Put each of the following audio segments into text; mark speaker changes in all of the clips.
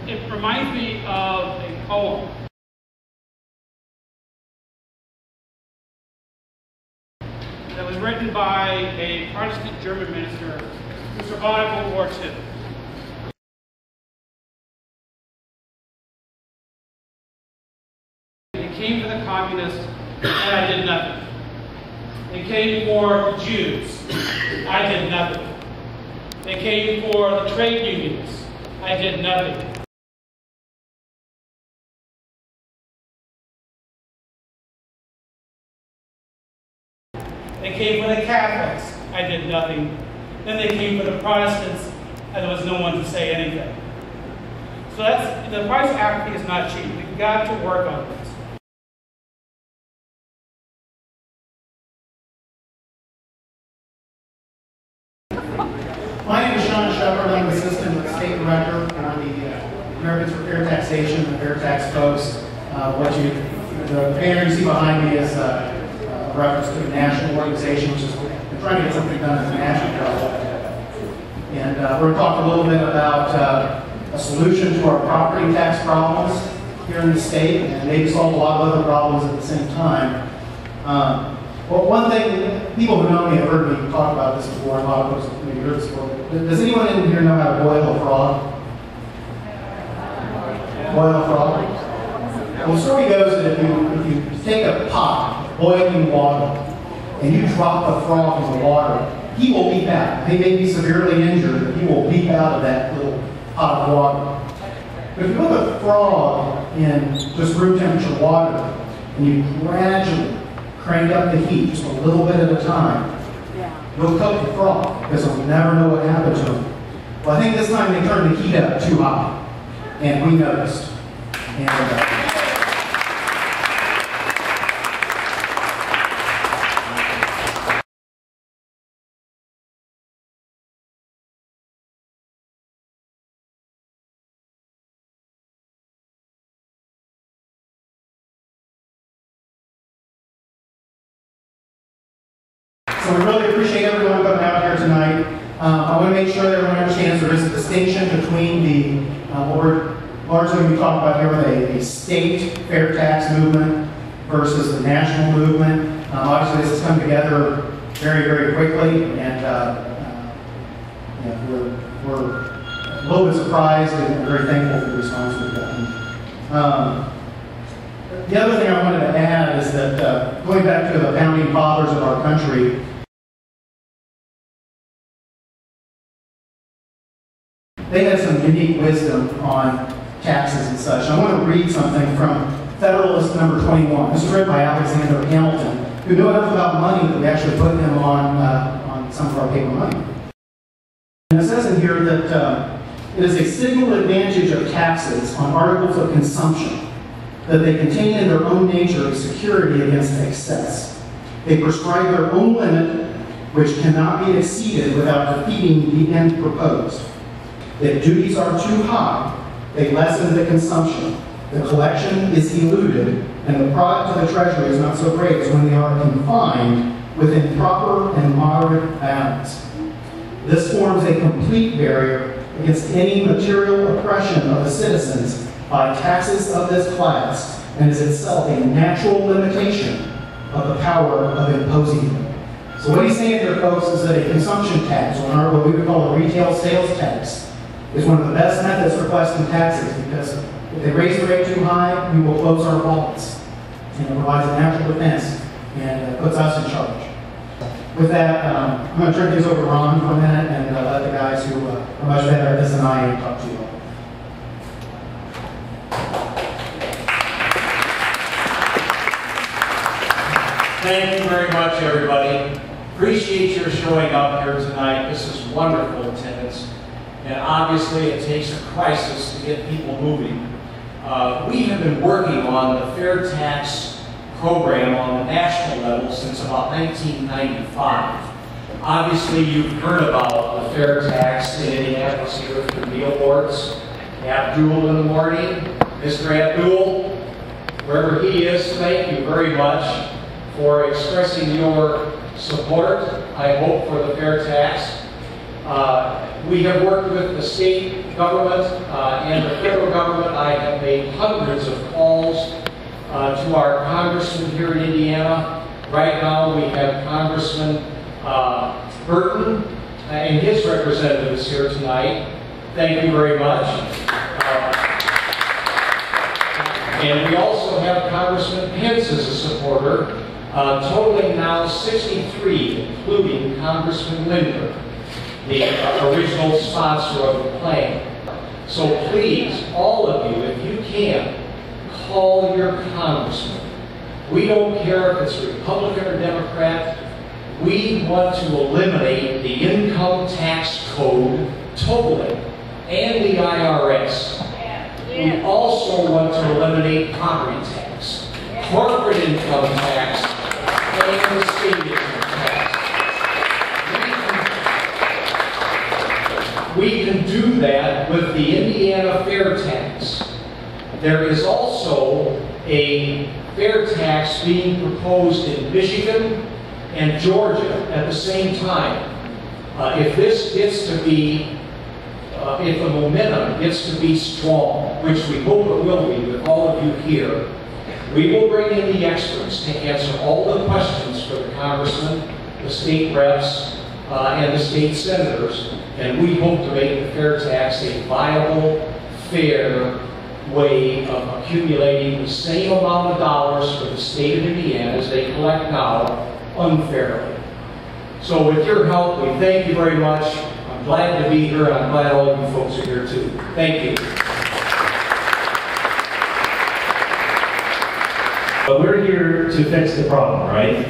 Speaker 1: it reminds me of a poem. That was written by a Protestant German minister who survived World War II. They came for the communists, and I did nothing. They came for the Jews. I did nothing. They came for the trade unions. I did nothing. They came for the Catholics. I did nothing. Then they came for the Protestants, and there was no one to say anything. So the price of apathy is not cheap. We've got to work on this.
Speaker 2: My name is Shepard. I'm the Assistant to the State Director on the Americans for Fair Taxation, the FairTax folks. The banner you see behind me is a reference to the national organization, which is we're trying to get something done at the national level. And we're going to talk a little bit about a solution to our property tax problems here in the state, and maybe solve a lot of other problems at the same time. Well, one thing, people who know me have heard me talk about this before, and a lot of folks maybe heard this before. Does anyone in here know how to boil a frog? Boil a frog? Well, the story goes that if you take a pot of boiling water and you drop the frog in the water, he will leap out. He may be severely injured, but he will leap out of that little pot of water. But if you put the frog in just room temperature water and you gradually crank up the heat just a little bit at a time, you'll cook the frog because you'll never know what happened to him. Well, I think this time they turned the heat up too high, and we noticed. So we really appreciate everyone coming out here tonight. I want to make sure that everyone understands there is a distinction between the what we're largely going to be talking about here, the state fair tax movement versus the national movement. Obviously, this has come together very, very quickly, and we're a little bit surprised and very thankful for the response we've gotten. The other thing I wanted to add is that going back to the founding fathers of our country, they had some unique wisdom on taxes and such. I want to read something from Federalist number 21. This was written by Alexander Hamilton, who knew enough about money that we actually put him on some of our paper money. And it says in here that it is a signal advantage of taxes on articles of consumption that they contain in their own nature a security against excess. They prescribe their own limit, which cannot be exceeded without defeating the end proposed. If duties are too high, they lessen the consumption. The collection is eluded, and the product of the treasury is not so great as when they are confined within proper and moderate bounds. This forms a complete barrier against any material oppression of the citizens by taxes of this class, and is itself a natural limitation of the power of imposing them. So what he's saying here, folks, is that a consumption tax, or what we would call a retail sales tax, is one of the best methods for collecting taxes, because if they raise the rate too high, we will close our wallets. And it provides a natural defense and puts us in charge. With that, I'm going to turn things over to Ron for a minute and let the guys who are much better at this than I am talk to you all.
Speaker 3: Thank you very much, everybody. Appreciate your showing up here tonight. This is wonderful attendance. And obviously, it takes a crisis to get people moving. We have been working on the fair tax program on the national level since about 1995. Obviously, you've heard about the fair tax in Indianapolis here through the awards. Abdul in the morning. Mr. Abdul, wherever he is, thank you very much for expressing your support, I hope, for the fair tax. We have worked with the state government and the federal government. I have made hundreds of calls to our congressman here in Indiana. Right now we have Congressman Burton and his representatives here tonight. Thank you very much. And we also have Congressman Pence as a supporter, totaling now 63, including Congressman Linder, the original sponsor of the plan. So please, all of you, if you can, call your congressman. We don't care if it's Republican or Democrat. We want to eliminate the income tax code totally, and the IRS. We also want to eliminate property tax, corporate income tax, and the state income tax. We can do that with the Indiana FairTax. There is also a FairTax being proposed in Michigan and Georgia at the same time. If this gets to be, if the momentum gets to be strong, which we hope it will be with all of you here, we will bring in the experts to answer all the questions for the congressmen, the state reps, and the state senators, and we hope to make the FairTax a viable, fair way of accumulating the same amount of dollars for the state of Indiana as they collect now, unfairly. So with your help, we thank you very much. I'm glad to be here, and I'm glad all of you folks are here too. Thank you.
Speaker 4: But we're here to fix the problem, right?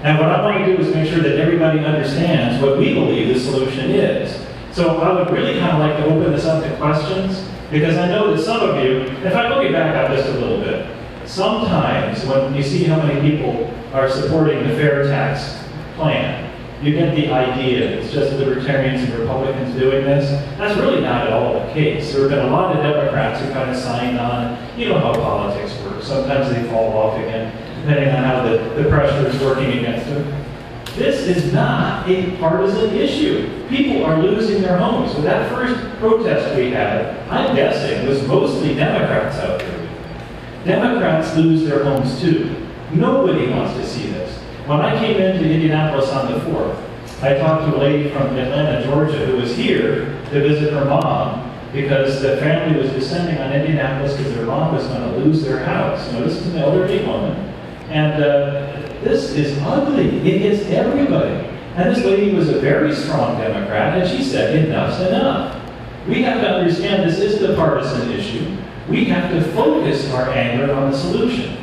Speaker 4: And what I want to do is make sure that everybody understands what we believe the solution is. So I would really kind of like to open this up to questions, because I know that some of you, in fact, let me back up just a little bit. Sometimes when you see how many people are supporting the FairTax plan, you get the idea it's just Libertarians and Republicans doing this. That's really not at all the case. There have been a lot of Democrats who kind of signed on. You know how politics works. Sometimes they fall off again, depending on how the pressure is working against them. This is not a partisan issue. People are losing their homes. So that first protest we had, I'm guessing, was mostly Democrats out there. Democrats lose their homes too. Nobody wants to see this. When I came into Indianapolis on the 4th, I talked to a lady from Atlanta, Georgia, who was here to visit her mom because the family was descending on Indianapolis because their mom was going to lose their house. You know, this is an elderly woman. And this is ugly. It hits everybody. And this lady was a very strong Democrat, and she said, enough's enough. We have to understand this isn't a partisan issue. We have to focus our anger on the solution.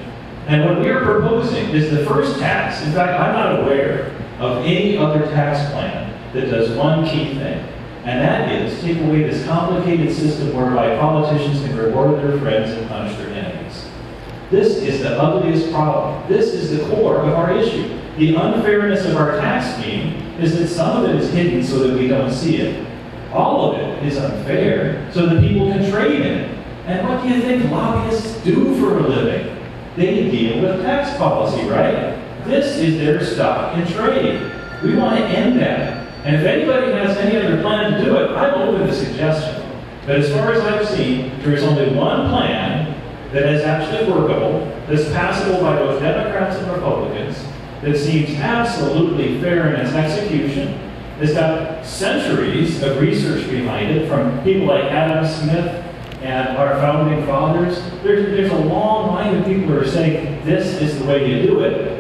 Speaker 4: And what we are proposing is the first tax. In fact, I'm not aware of any other tax plan that does one key thing. And that is take away this complicated system whereby politicians can reward their friends and punish their enemies. This is the ugliest problem. This is the core of our issue. The unfairness of our tax scheme is that some of it is hidden so that we don't see it. All of it is unfair so that people can trade in it. And what do you think lobbyists do for a living? They deal with tax policy, right? This is their stock in trade. We want to end that. And if anybody has any other plan to do it, I'm open to suggestion. But as far as I've seen, there is only one plan that is actually workable, that's passable by both Democrats and Republicans, that seems absolutely fair in its execution. It's got centuries of research behind it from people like Adam Smith and our founding fathers. There's a long line of people who are saying this is the way you do it.